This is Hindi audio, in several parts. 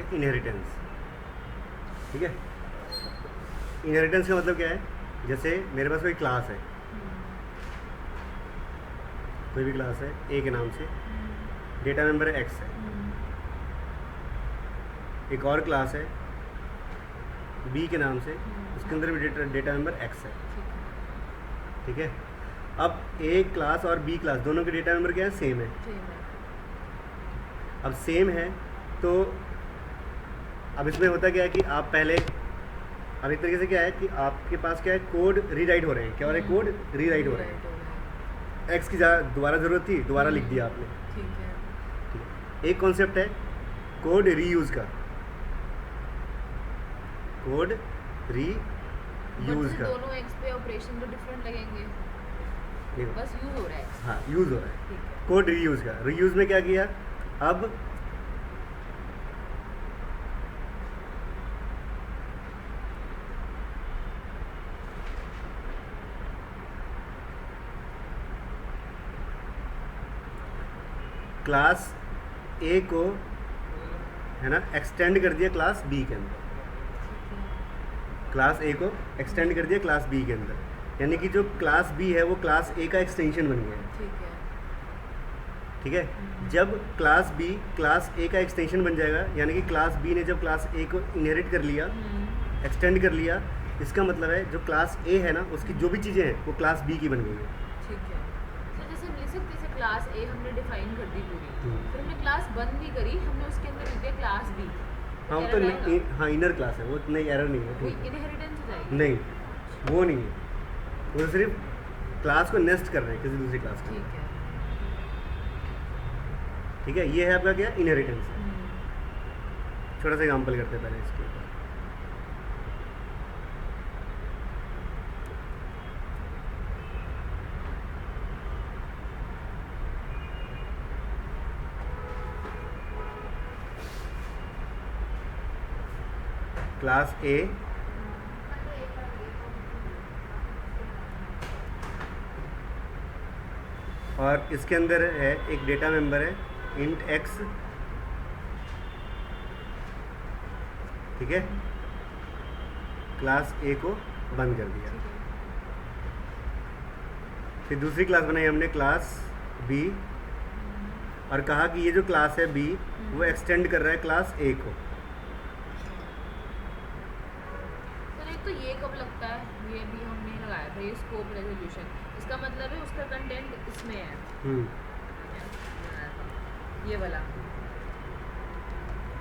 इनहेरिटेंस। ठीक है, इनहेरिटेंस का मतलब क्या है, जैसे मेरे पास कोई क्लास है, कोई भी क्लास है ए के नाम से, डेटा मेंबर एक्स है। एक और क्लास है बी के नाम से, उसके अंदर भी डेटा मेंबर एक्स है। ठीक है, अब ए क्लास और बी क्लास दोनों के डेटा मेंबर क्या है, सेम है। अब सेम है तो अब इसमें होता क्या है कि आप पहले, अब एक तरीके से क्या है कि आपके पास क्या है, कोड रीराइट हो रहे हैं। क्या हो रहे हैं, कोड रीराइट हो रहे हैं। एक्स की दोबारा ज़रूरत थी, दोबारा लिख दिया आपने। ठीक है। ठीक है, एक कॉन्सेप्ट है कोड रीयूज़ का, कोड रीयूज़ का। दोनों एक्स पे ऑपरेशन तो डिफरेंट लगेंगे, बस यूज हो रहा है। हाँ, यूज़ हो रहा है। ठीक है। कोड रीयूज़ का, रीयूज़ में क्या किया, अब क्लास ए को है ना एक्सटेंड कर दिया क्लास बी के अंदर, क्लास ए को एक्सटेंड कर दिया क्लास बी के अंदर, यानी कि जो क्लास बी है वो क्लास ए का एक्सटेंशन बन गया है। ठीक है। ठीक है, जब क्लास बी क्लास ए का एक्सटेंशन बन जाएगा, यानी कि क्लास बी ने जब क्लास ए को इनहेरिट कर लिया, एक्सटेंड कर लिया, इसका मतलब है जो क्लास ए है ना उसकी जो भी चीज़ें हैं वो क्लास बी की बन गई है। ठीक है, तो जैसे हम लिख सकते हैं क्लास ए हमने डिफाइन कर दी पूरी, फिर हमने क्लास बंद भी करी, हमने उसके अंदर लिख दिया क्लास बी। हाँ वो तो हाँ इनर क्लास है, वो नहीं एरर नहीं है। ठीक है, इनहेरिटेंस हो जाएगी। नहीं वो नहीं है, वो सिर्फ क्लास को नेस्ट कर रहे हैं किसी दूसरी क्लास में। ठीक है। ठीक है, ये है आपका क्या, इनहेरिटेंस। छोटा सा एग्जांपल करते हैं पहले इसके ऊपर। क्लास ए और इसके अंदर है एक डेटा मेंबर है इंट एक्स। ठीक है, क्लास ए को बंद कर दिया। फिर दूसरी क्लास बनाई हमने क्लास बी, और कहा कि ये जो क्लास है बी वो एक्सटेंड कर रहा है क्लास ए को। सर एक तो ये कब लगता है, ये भी हमने लगाया था, ये स्कोप रेजोल्यूशन, इसका मतलब है उसका कंटेंट इसमें है। ये वाला।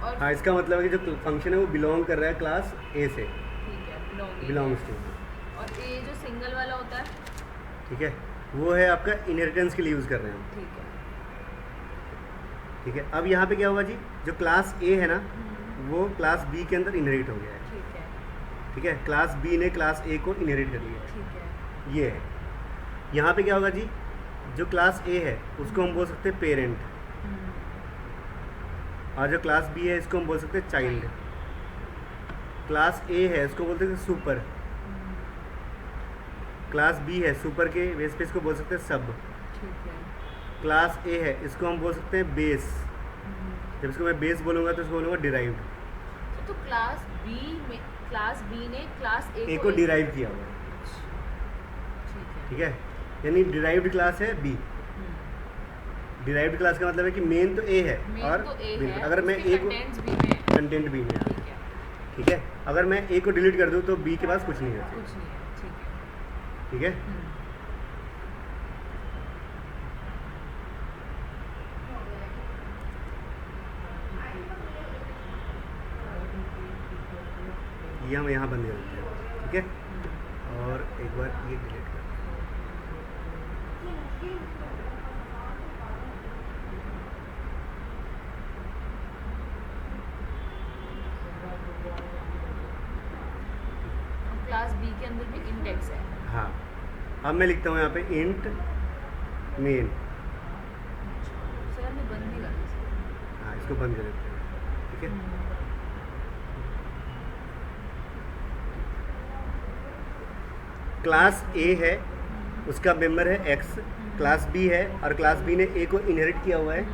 और हाँ, इसका मतलब है कि जो फंक्शन है वो बिलोंग कर रहा है क्लास ए से। ठीक है, बिलोंग्स टू। और ये जो सिंगल वाला होता है, ठीक है, वो है आपका इनहेरिटेंस के लिए यूज़ कर रहे हैं हम। ठीक है। ठीक है, अब यहाँ पे क्या होगा जी, जो क्लास ए है ना वो क्लास बी के अंदर इनहेरिट हो गया है। ठीक है। ठीक है, क्लास बी ने क्लास ए को इनहेरिट कर लिया है। ठीक है। ये है, यहाँ पे क्या होगा जी, जो क्लास ए है उसको हम बोल सकते हैं पेरेंट, और जो क्लास बी है इसको हम बोल सकते हैं चाइल्ड। क्लास ए है इसको बोलते हैं सुपर, क्लास बी है सुपर के बेस पे इसको बोल सकते हैं सब। ठीक है। क्लास ए है इसको हम बोल सकते हैं बेस, जब इसको मैं बेस बोलूँगा तो इसको बोलूँगा डिराइव्ड। तो क्लास बी ने क्लास ए को डिराइव किया हुआ है। ठीक है, यानी डिराइव्ड क्लास है बी। डिराइव्ड क्लास का मतलब है कि मेन तो ए है, और तो ए बिल्कुल, है, अगर मैं ए को कंटेंट बी में आ ठीक है। ठीक है, अगर मैं ए को डिलीट कर दूँ तो बी के पास कुछ नहीं है। कुछ नहीं है। ठीक है। ठीक है, ये हम यहाँ बंद कर देते हैं। ठीक है, और एक बार ये डिलीट कर, क्लास बी के अंदर भी इंडेक्स है। हाँ अब मैं लिखता हूँ यहाँ पे इंट मेन। सर ने बंद भी कर दिया। हाँ, इसको बंद कर देते हैं। ठीक है, क्लास ए है उसका मेंबर है एक्स, क्लास बी है और क्लास बी ने ए को इनहेरिट किया हुआ है।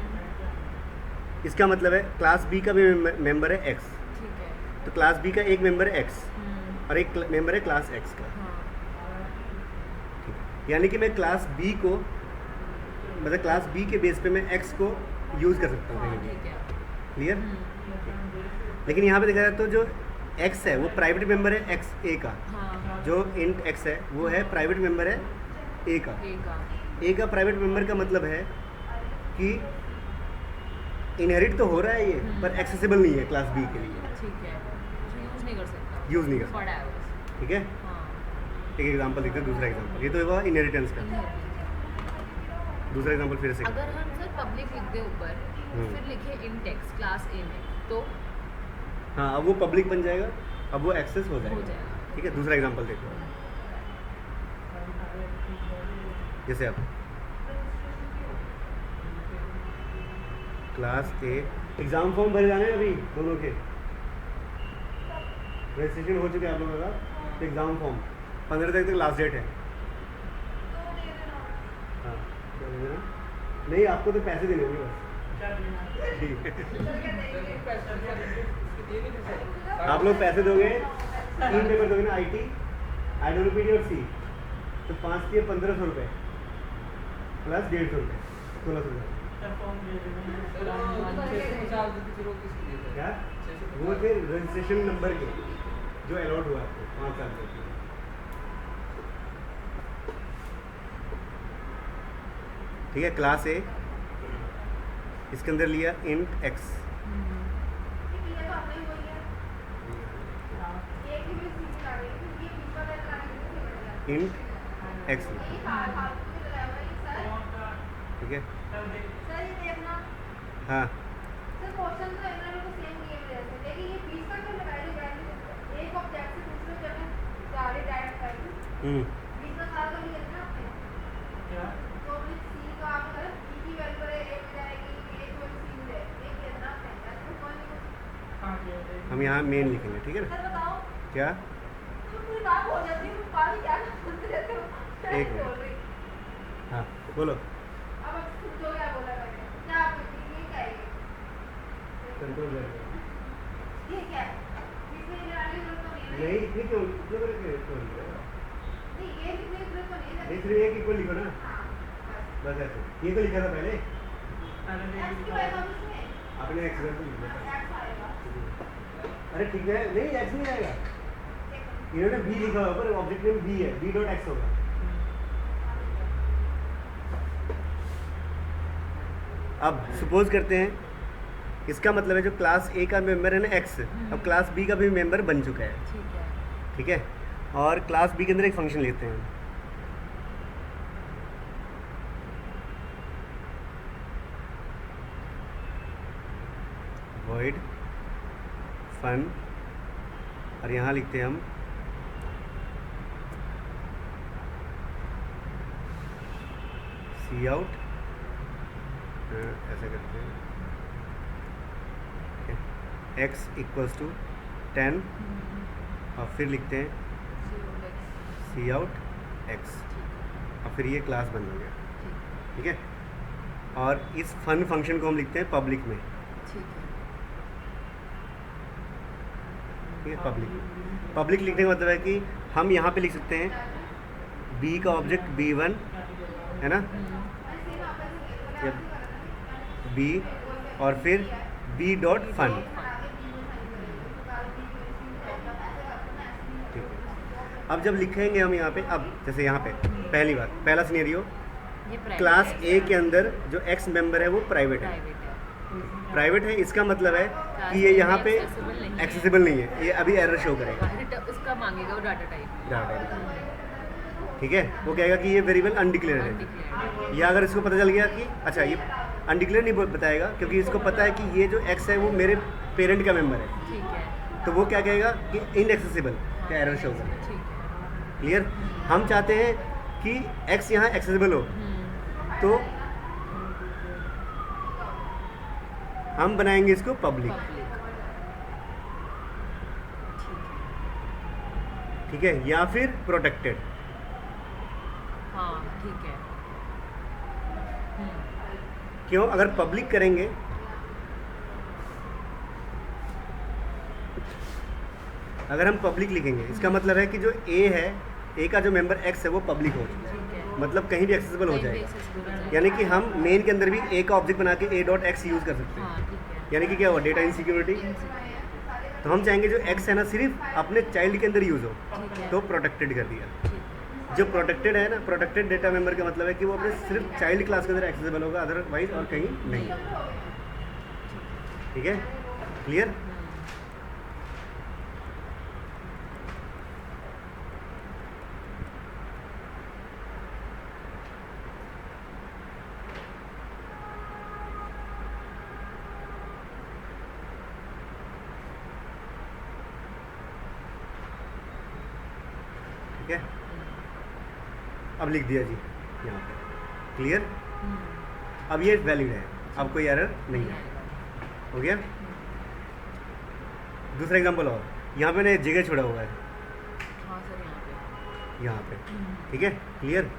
इसका मतलब है क्लास बी का भी मेंबर है एक्स, ठीक है। तो क्लास बी का एक मेंबर है एक्स और एक मेंबर है क्लास एक्स का। हाँ ठीक है, यानी कि मैं क्लास बी को मतलब क्लास बी के बेस पे मैं एक्स को यूज़ कर सकता हूँ हाँ कहीं भी। ठीक है। क्लियर? लेकिन यहाँ पे देखा जाए तो जो एक्स है वो प्राइवेट मेंबर है एक्स ए का, हाँ जो इंट एक्स है वो है प्राइवेट मेंबर है ए का। ए का। ए का प्राइवेट मेंबर का मतलब है कि इनहेरिट तो हो रहा है ये पर एक्सेसिबल नहीं है क्लास बी के लिए। ठीक है, यूज़ नहीं कर सकता। यूज़ नहीं कर सकता। पड़ा है बस। ठीक है, हाँ। एक एग्जांपल देखते हैं, दूसरा एग्जांपल। ये तो हुआ इनहेरिटेंस का। दूसरा एग्जांपल फिर से। अगर हम सर पब्लिक लिख दे ऊपर फिर लिखे इन टेक्स्ट क्लास ए में तो हाँ, अब वो पब्लिक बन जाएगा, अब वो एक्सेस हो हो जाएगा। जाएगा। ठीक है, दूसरा एग्जांपल देखो। जैसे अब क्लास ए एग्जाम फॉर्म भरे जाने हैं अभी दोनों के, रजिस्ट्रेशन हो चुके हैं आप लोगों का। तो एग्जाम फॉर्म 15 तारीख तक लास्ट डेट है। हाँ, क्या बोल रहे हैं? नहीं, आपको तो पैसे देने होंगे बस। आप लोग पैसे दोगे, 3 पेपर दोगे ना, IT, IWPD और C, तो 5 के 1500 रुपये प्लस 150 रुपये, 1600 रुपये। क्या? वो थे रजिस्ट्रेशन नंबर के जो अलॉट हुआ आपको 5 साल तक। ठीक है, क्लास ए इसके अंदर लिया इंट एक्स, इंट एक्स। ठीक है, हाँ हम्म, हम यहाँ मेन लिखेंगे। ठीक है ना? क्या? एक मिनट, हाँ बोलो। कंट्रोल नहीं, इतनी क्यों, इतने बड़े क्यों लिख रहे हो? नहीं, सिर्फ एक इक्वल लिखो ना, बस ऐसे। ये तो लिखा था पहले, आपने एक्स तो लिख दिया। अरे ठीक है, नहीं एक्स नहीं आएगा, इन्होंने बी लिखा हुआ पर ऑब्जेक्ट नेम बी है, बी डॉट एक्स होगा। अब सपोज करते हैं, इसका मतलब है जो क्लास ए का मेंबर है ना एक्स, अब क्लास बी का भी मेंबर बन चुका है। ठीक है। ठीक है, और क्लास बी के अंदर एक फंक्शन लेते हैं, वॉइड फन, और यहाँ लिखते हैं हम सी आउट, ऐसा करते हैं, एक्स इक्वल्स टू 10 और फिर लिखते हैं सी आउट एक्स, और फिर ये क्लास बन हो गया। ठीक है, और इस फन फंक्शन को हम लिखते हैं पब्लिक में। ठीक है। ठीक है, पब्लिक। पब्लिक लिखने का मतलब है कि हम यहाँ पे लिख सकते हैं बी का ऑब्जेक्ट B1 है ना, बी और फिर बी डॉट फन। ठीक है, अब जब लिखेंगे हम यहाँ पे, अब जैसे यहाँ पे पहली बात, पहला सिनेरियो, क्लास ए के अंदर जो एक्स मेंबर है वो प्राइवेट है। प्राइवेट है, इसका मतलब है कि ये यहाँ पे एक्सेसिबल नहीं है, ये अभी एरर शो करेगा। उसका मांगेगा वो डाटा टाइप। ठीक है, वो कहेगा कि ये वेरिएबल अनडिक्लेयर्ड है, या अगर इसको पता चल गया कि अच्छा ये अनडिक्लेयर्ड नहीं बताएगा क्योंकि इसको पता है कि ये जो एक्स है वो मेरे पेरेंट का मेंबर है, ठीक है, तो वो क्या कहेगा कि इनएक्सेसिबल का एरर शो करेगा। ठीक है। क्लियर? हम चाहते हैं कि एक्स यहाँ एक्सेसिबल हो, तो हम बनाएंगे इसको पब्लिक। ठीक है, या फिर प्रोटेक्टेड। हाँ ठीक है। क्यों? अगर पब्लिक करेंगे अगर हम पब्लिक लिखेंगे इसका मतलब है कि जो ए है, ए का जो मेंबर एक्स है वो पब्लिक हो चुका ठीक है, है, मतलब कहीं भी एक्सेसिबल हो कहीं भी जाएगा। accessible हो जाएगा। यानी कि हम मेन के अंदर भी ए का ऑब्जेक्ट बना के ए डॉट एक्स यूज़ कर सकते हैं। हाँ ठीक है, यानी कि क्या हुआ, डेटा इनसिक्योरिटी। तो हम चाहेंगे जो एक्स है ना सिर्फ अपने चाइल्ड के अंदर यूज़ हो, ठीक है, तो प्रोटेक्टेड कर दिया। ठीक है। जो प्रोटेक्टेड है ना, प्रोटेक्टेड डेटा मेंबर का मतलब है कि वो अपने सिर्फ चाइल्ड क्लास के अंदर एक्सेसिबल होगा, अदरवाइज और कहीं नहीं। ठीक है, क्लियर। ठीक है, अब लिख दिया जी यहाँ पे, क्लियर। अब ये वैलिड है, अब कोई एरर नहीं है, हो गया। दूसरा एग्जांपल और, यहाँ पे ना एक जगह छोड़ा हुआ है, हाँ सर यहाँ यहाँ पे, पे। ठीक है, क्लियर।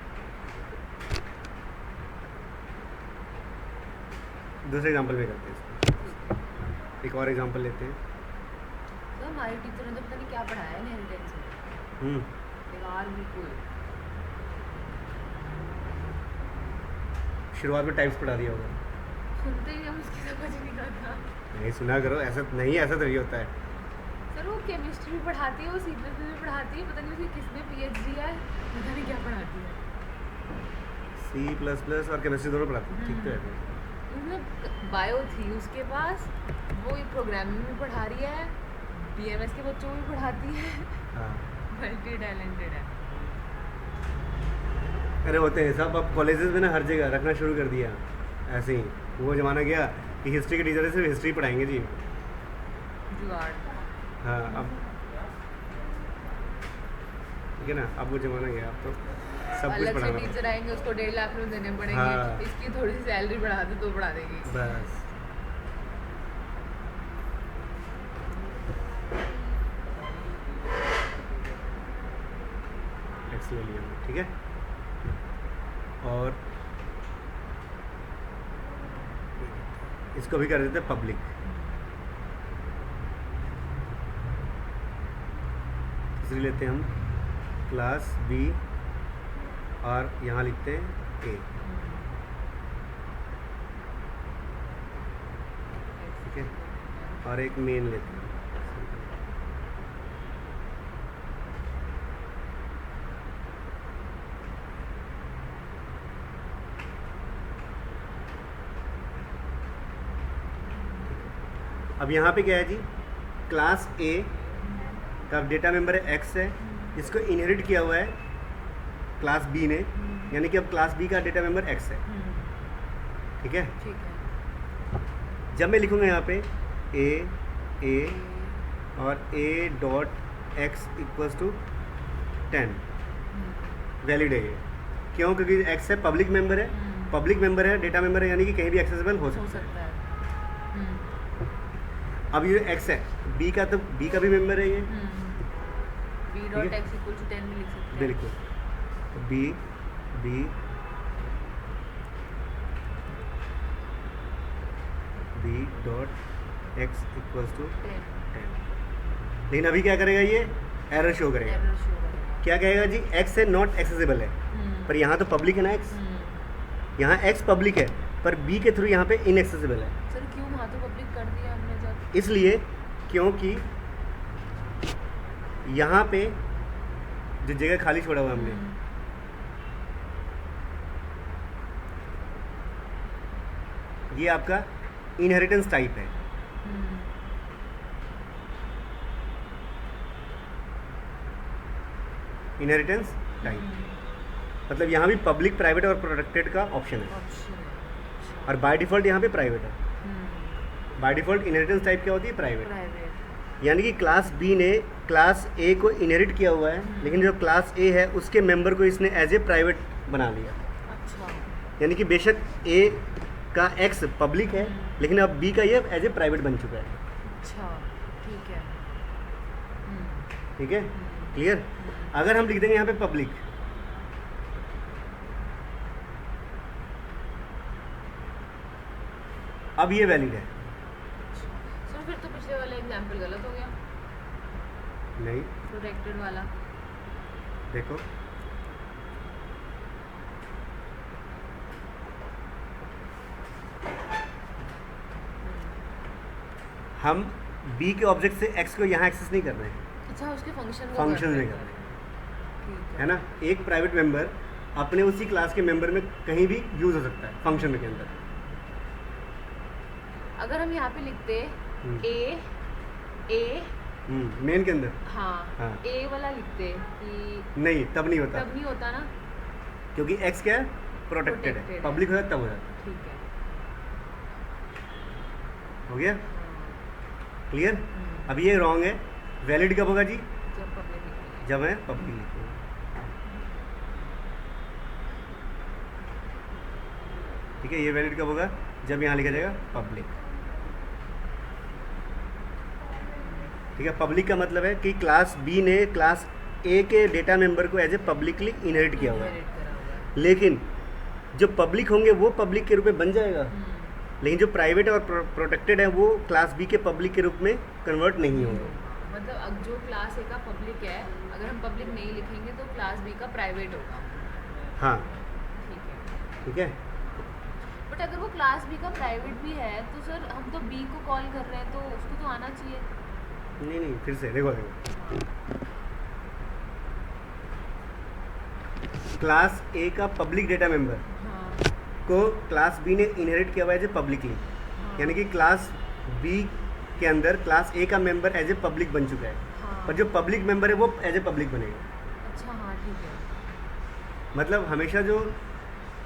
दूसरे एग्जांपल में करते हैं इसको, एक और एग्जांपल लेते हैं। तो हमारी टीचर ने तो पता नहीं क्या पढ़ाया है इनहेरिटेंस में, बेकार बिल्कुल। शुरुआत में टाइप्स पढ़ा दिया होगा, सुनते ही हम उसकी समझ नहीं आता। नहीं सुना करो, ऐसा नहीं, ऐसा तो नहीं होता है। सर वो केमिस्ट्री भी पढ़ाती है, वो सी प्लस भी पढ़ाती है, पता नहीं उसकी किसने पीएचडी है, पता नहीं क्या पढ़ाती है। C++ और केमिस्ट्री दोनों पढ़ाते हैं, ठीक तो है। उसमें बायो थी उसके पास, वो ये प्रोग्रामिंग भी पढ़ा रही है, बीएमएस के बच्चों को भी पढ़ाती है, हाँ, मल्टी टैलेंटेड है। अरे होते हैं सब, अब कॉलेजेस में ना हर जगह रखना शुरू कर दिया ऐसे ही। वो ज़माना गया कि हिस्ट्री के टीचर सिर्फ हिस्ट्री पढ़ाएंगे जी। जुगाड़। हाँ, अब ठीक है ना, अब वो ज़माना गया, अब तो सब कुछ अलग से पढ़ाना टीचर आएंगे, उसको 1.5 लाख रुपए देने पड़ेंगे, हाँ। इसकी थोड़ी सी सैलरी बढ़ा दो तो बढ़ा देगी। बस। एक्स ले लिया हमने, ठीक है। और इसको भी कर देते हैं पब्लिक। तीसरी लेते हैं हम क्लास बी और यहाँ लिखते हैं ए, ठीक है, और एक मेन लेते हैं। अब यहाँ पे क्या है जी, क्लास ए का डेटा मेंबर है एक्स है, इसको इनहेरिट किया हुआ है क्लास बी ने, यानी कि अब क्लास बी का डेटा मेंबर एक्स है, ठीक है। ठीक है। जब मैं लिखूँगा यहाँ पे ए और A dot X equals to 10, valid है ये, क्यों? क्योंकि एक्स है, पब्लिक मेंबर है, पब्लिक मेंबर है, डेटा मेंबर है, यानी कि कहीं भी एक्सेसिबल हो हो सकता है। सकता है। अब ये एक्स है, बी का, तो बी का भी मेंबर है ये, B dot X equal to 10 भी लिख सकते हैं। बिल्कुल। तो B B B dot X equals to 10। लेकिन अभी क्या करेगा ये, एरर शो करेगा। एरर शो करेगा। क्या कहेगा जी, एक्स है नॉट एक्सेसिबल है, पर यहाँ तो पब्लिक है ना एक्स, यहाँ एक्स पब्लिक है पर बी के थ्रू यहाँ पे इनएक्सेसिबल है। सर क्यों वहाँ तो पब्लिक कर दिया हमने जब? इसलिए क्योंकि यहाँ पे जो जगह खाली छोड़ा हुआ हमने, ये आपका इनहेरिटेंस टाइप है। इनहेरिटेंस टाइप मतलब यहाँ भी पब्लिक, प्राइवेट और प्रोटेक्टेड का ऑप्शन है, ऑप्शन है। और बाय डिफ़ॉल्ट यहाँ पे प्राइवेट है। बाय डिफ़ॉल्ट इनहेरिटेंस टाइप क्या होती है, प्राइवेट। प्राइवेट। यानी कि क्लास बी ने क्लास ए को इनहेरिट किया हुआ है, लेकिन जो क्लास ए है उसके मेंबर को इसने एज ए प्राइवेट बना लिया। अच्छा। यानी कि बेशक ए का एक्स पब्लिक है, लेकिन अब बी का ये एज ए प्राइवेट बन चुका है। अच्छा ठीक है। ठीक है, क्लियर। अगर हम लिख देंगे यहाँ पे पब्लिक, अब ये वैलिड है। सर फिर तो पिछले वाला एग्जाम्पल गलत हो गया। नहीं, प्रोटेक्टेड वाला। देखो हम बी के ऑब्जेक्ट से एक्स को यहाँ एक्सेस नहीं कर रहे हैं, अच्छा, उसके फंक्शन फंक्शन नहीं कर रहे हैं, है ना। एक प्राइवेट मेंबर अपने उसी क्लास के मेंबर में कहीं भी यूज हो सकता है फंक्शन के अंदर। अगर हम यहाँ पे लिखते हम्म। ए मेन के अंदर हाँ, हाँ। ए वाला लिखते कि नहीं, तब नहीं होता, तब नहीं होता ना। क्योंकि एक्स क्या है, प्रोटेक्टेड है, Protected है। पब्लिक हो जाता तब हो जाता ठीक है। हो गया हाँ। क्लियर। अब ये रॉन्ग है, वैलिड कब होगा जी, जब पब्लिक लिखेंगे। जब मैं पब्लिक लिखूँगा। ठीक है, ये वैलिड कब होगा, जब यहाँ लिखा जाएगा पब्लिक। ठीक है, पब्लिक का मतलब है कि क्लास बी ने क्लास ए के डेटा मेंबर को एज ए पब्लिकली इनहेरिट किया हुआ है, Inherit करा हुआ है। लेकिन जो पब्लिक होंगे वो पब्लिक के रूप में बन जाएगा, हम्म। लेकिन जो प्राइवेट और प्रोटेक्टेड है वो क्लास बी के पब्लिक के रूप में कन्वर्ट नहीं होंगे। मतलब अब जो क्लास ए का पब्लिक है, अगर हम पब्लिक नहीं लिखेंगे तो क्लास बी का प्राइवेट होगा। हाँ, ठीक है। ठीक है। बट अगर वो क्लास बी का प्राइवेट भी है तो सर हम तो बी को कॉल कर रहे हैं, तो उसको तो आना चाहिए। नहीं, फिर से देखो देखो, क्लास ए का पब्लिक डेटा मेंबर हाँ। को क्लास बी ने इनहेरिट किया हुआ एज ए पब्लिकली, हाँ। यानी कि क्लास बी के अंदर क्लास ए का मेंबर एज ए पब्लिक बन चुका है, हाँ। पर जो पब्लिक मेंबर है वो एज ए पब्लिक बनेगा। अच्छा, हाँ ठीक है। मतलब हमेशा जो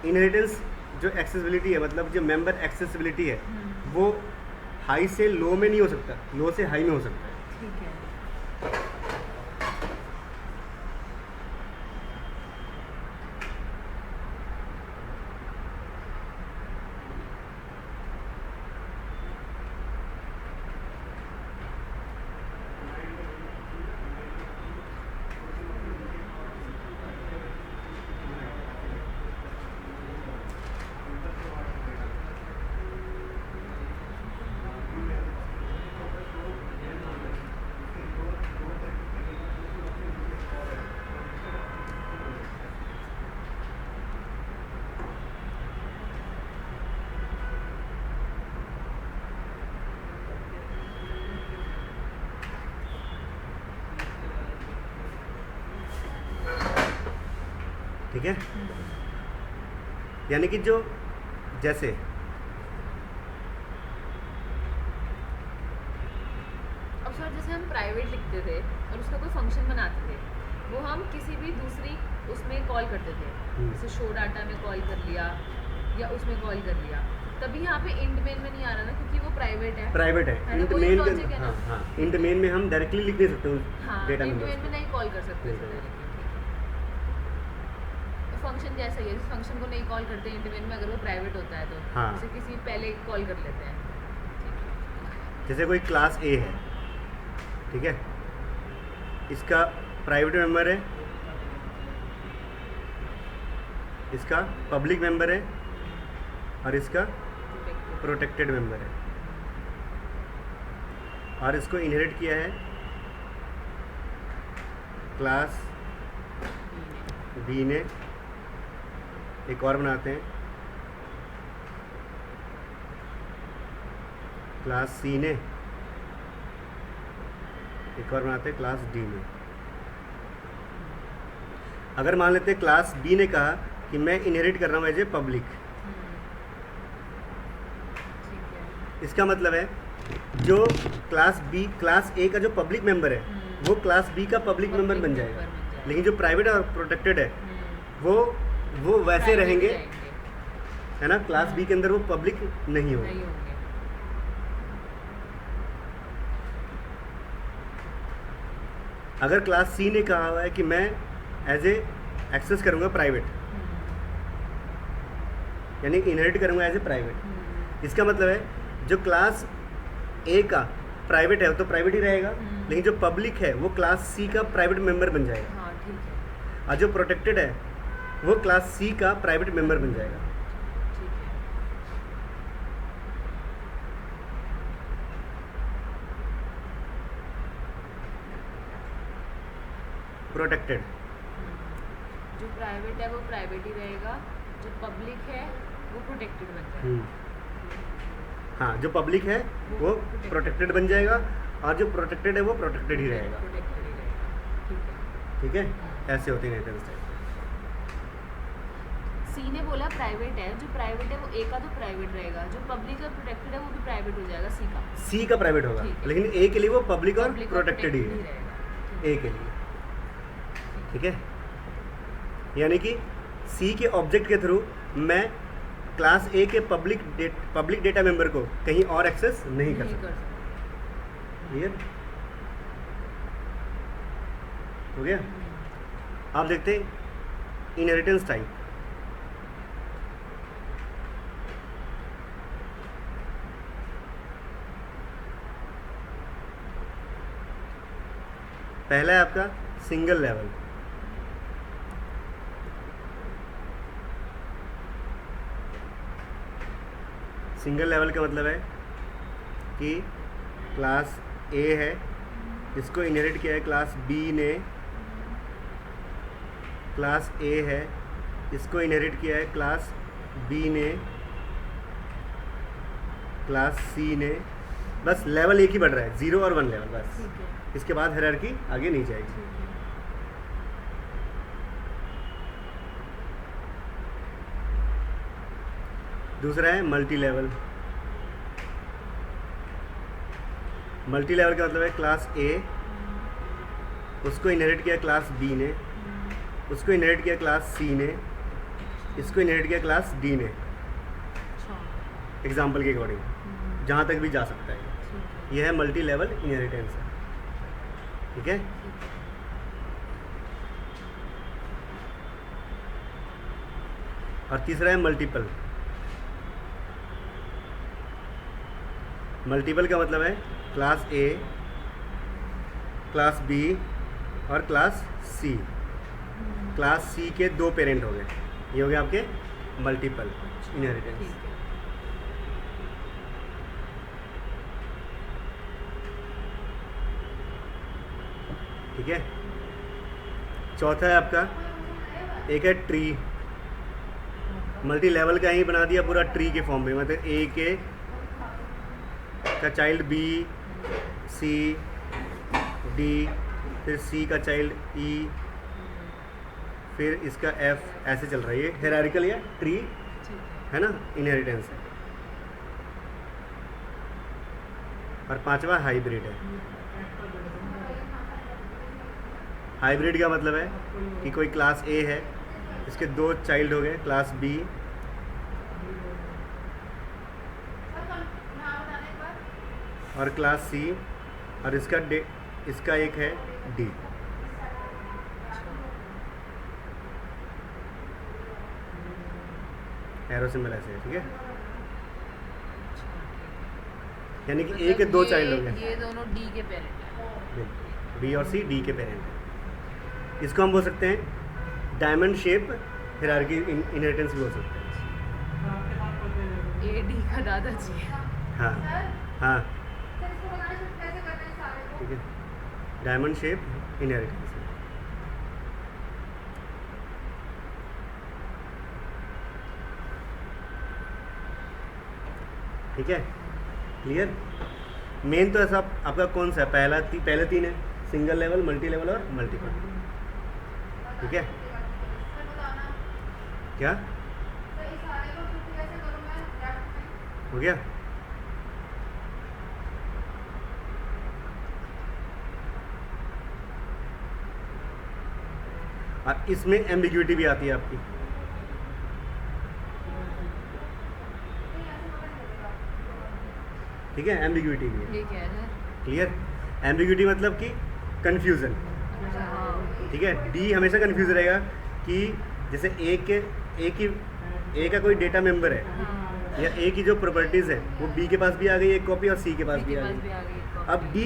इनहेरिटेंस जो एक्सेसिबिलिटी है, मतलब जो मेंबर एक्सेसिबिलिटी है, वो हाई से लो में नहीं हो सकता, लो से हाई में हो सकता है। ठीक है। ठीक है, यानी कि जो जैसे अब सर जैसे हम प्राइवेट लिखते थे और उसका कोई फंक्शन बनाते थे, वो हम किसी भी दूसरी उसमें कॉल करते थे, जैसे शो डाटा में कॉल कर लिया या उसमें कॉल कर लिया, तभी यहाँ पे इंड मेन में नहीं आ रहा ना, क्योंकि वो प्राइवेट है। प्राइवेट है, ना, इंट वही मेन logic के है ना। हाँ, इंट मेन में हम डायरेक्टली लिख नहीं सकते हाँ, डेटा इंड मेन में मेंबर। नहीं कॉल कर सकते नहीं थे कर directly, ठीक है। तो फंक्शन जैसा ही है, जिस फंक्शन को नहीं कॉल करते इंड मेन में, अगर वो प्राइवेट होता है तो हाँ। जैसे किसी पहले कॉल कर लेते हैं। जैसे कोई क्लास ए है, ठीक है, इसका प्राइवेट मेंबर है, इसका पब्लिक मेंबर है और इसका प्रोटेक्टेड मेंबर है, और इसको इनहेरिट किया है क्लास बी ने। एक और बनाते हैं, क्लास सी ने, एक और बनाते हैं क्लास डी में। अगर मान लेते हैं क्लास बी ने कहा कि मैं इनहेरिट कर रहा हूँ एज ए पब्लिक, ठीक है। इसका मतलब है जो क्लास बी क्लास ए का जो पब्लिक मेंबर है वो क्लास बी का पब्लिक मेंबर बन जाएगा, लेकिन जो प्राइवेट और प्रोटेक्टेड है वो वैसे Private रहेंगे, रहेंगे। है ना। क्लास बी के अंदर वो पब्लिक नहीं होगा। नहीं होंगे। अगर क्लास सी ने कहा हुआ है कि मैं एज ए एक्सेस करूँगा प्राइवेट, यानी इनहेरिट करूँगा एज ए प्राइवेट, इसका मतलब है जो क्लास ए का प्राइवेट है तो प्राइवेट ही रहेगा, लेकिन जो पब्लिक है वो क्लास सी का प्राइवेट मेंबर बन जाएगा, हाँ ठीक है। और जो प्रोटेक्टेड है वो क्लास सी का प्राइवेट मेंबर बन जाएगा। ठीक है। प्रोटेक्टेड। जो प्राइवेट है वो प्राइवेट ही रहेगा, जो पब्लिक है वो प्रोटेक्टेड बन जाएगा। हाँ, जो पब्लिक है वो प्रोटेक्टेड बन जाएगा और जो प्रोटेक्टेड है वो प्रोटेक्टेड ही रहेगा। प्रोटेक्टेड ही रहेगा, ठीक है। ठीक है, ऐसे होते हैं इनहेरिटेंस टाइप। सी ने बोला प्राइवेट है, जो प्राइवेट है वो ए का तो प्राइवेट रहेगा, जो पब्लिक और प्रोटेक्टेड है वो भी प्राइवेट हो जाएगा सी का। सी का प्राइवेट होगा, ठीक है। लेकिन ए के लिए वो पब्लिक और Public और प्रोटेक्टेड ही protected है रहेगा। ए के लिए। ठीक है, यानी कि सी के ऑब्जेक्ट के थ्रू मैं क्लास ए के पब्लिक डेटा मेंबर को कहीं और एक्सेस नहीं कर सकता। क्लियर हो गया? आप देखते हैं इनहेरिटेंस टाइप। पहला है आपका सिंगल लेवल। सिंगल लेवल का मतलब है कि क्लास ए है, इसको इनहेरिट किया है क्लास बी ने, क्लास ए है, इसको इनहेरिट किया है क्लास बी ने, क्लास सी ने। बस लेवल एक ही बढ़ रहा है, 0 और 1 लेवल बस। ठीक है, इसके बाद हायरार्की आगे नहीं जाएगी। ठीक है। दूसरा है मल्टी लेवल। मल्टी लेवल का मतलब है क्लास ए, उसको इनहेरिट किया क्लास बी ने, उसको इनहेरिट किया क्लास सी ने, इसको इनहेरिट किया क्लास डी ने। अच्छा, एग्जाम्पल के अकॉर्डिंग जहाँ तक भी जा सकता है। ठीक है, यह है मल्टी लेवल इनहेरिटेंस है। ठीक है, ठीक है। और तीसरा है मल्टीपल। मल्टीपल का मतलब है क्लास ए, क्लास बी और क्लास सी। क्लास सी के 2 पेरेंट हो गए, ये हो गए आपके मल्टीपल इनहेरिटेंस। ठीक है। ठीक है, चौथा है आपका एक है ट्री। मल्टी लेवल का ही बना दिया पूरा ट्री के फॉर्म में, मतलब ए के का चाइल्ड बी, सी, डी, फिर सी का चाइल्ड ई, फिर इसका एफ, ऐसे चल रहा है। ये हायरार्किकल या ट्री ठीक है ना, इनहेरिटेंस है। और पांचवा हाइब्रिड है। हाइब्रिड का मतलब है कि कोई क्लास ए है, इसके 2 चाइल्ड हो गए, क्लास बी और क्लास सी, और इसका एक है डी। एरो सिंबल ऐसे है। ठीक है, यानी कि ए के 2 चाइल्ड हो गए। ये दोनों डी के पेरेंट हैं। बी और सी डी के पेरेंट हैं। इसको हम बोल सकते हैं डायमंड शेप हायरार्की इनहेरिटेंस भी बोल सकते हैं। ए डी का दादाजी है। हाँ हाँ, ठीक है, डायमंड शेप इनहेरिटेंस। ठीक है, क्लियर। मेन तो ऐसा आपका कौन सा है, पहले 3 है, सिंगल लेवल, मल्टी लेवल और मल्टीपल। ठीक है, क्या हो गया? और इसमें एम्बिग्यूटी भी आती है आपकी। ठीक है, एम्बिग्यूटी भी है। ये क्या है? क्लियर, एम्बिग्यूटी मतलब कि कंफ्यूजन। अच्छा, हाँ। ठीक है, डी हमेशा कंफ्यूज रहेगा कि जैसे ए का कोई डेटा मेंबर है हाँ। या ए की जो प्रॉपर्टीज़ है वो बी के पास भी आ गई एक कॉपी और सी के पास सी भी के आ पास गई। भी आ गई एक अब कॉपी। डी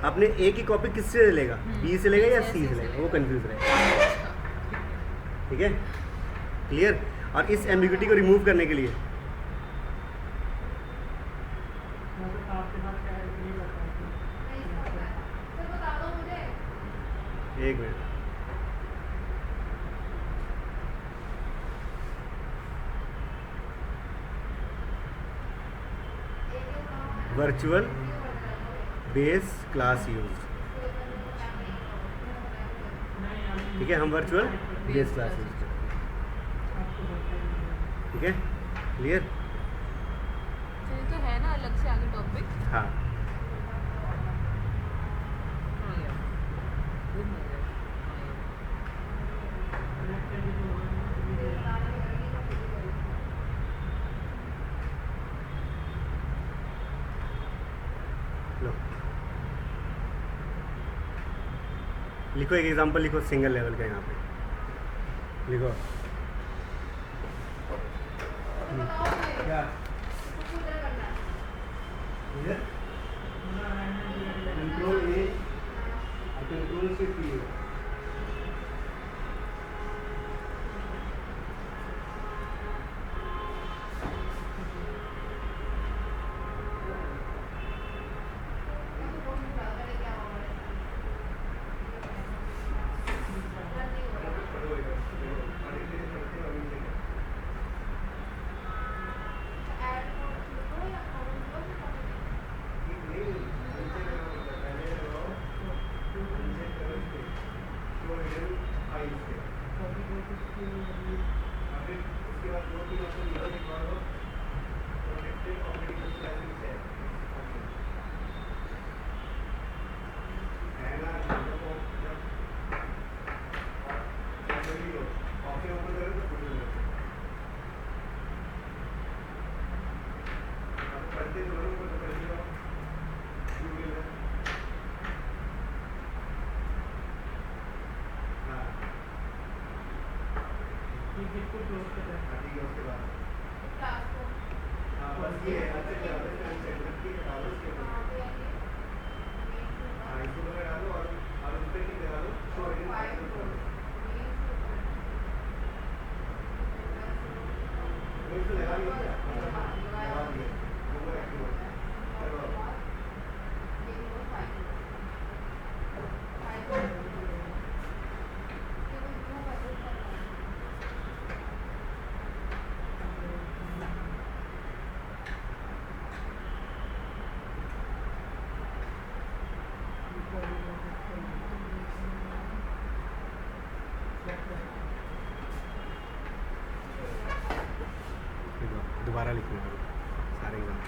अपने ए की कॉपी किससे लेगा, बी से लेगा या सी से लेगा, वो कंफ्यूज रहेगा। ठीक है, क्लियर। और इस एम्बिग्यूटी को रिमूव करने के लिए एक minute. Virtual base class use, ठीक है, हम वर्चुअल बेस क्लास यूज करते हैं, ठीक है, क्लियर। तो ये तो है ना अलग से आगे टॉपिक। हाँ हाँ यार गुड हो गया। लो लिखो, एक एग्जांपल लिखो सिंगल लेवल का, यहाँ पे लिखो। क्या कंट्रोल ए, कंट्रोल से पी। दोबारा लिखना है सारे एग्जाम।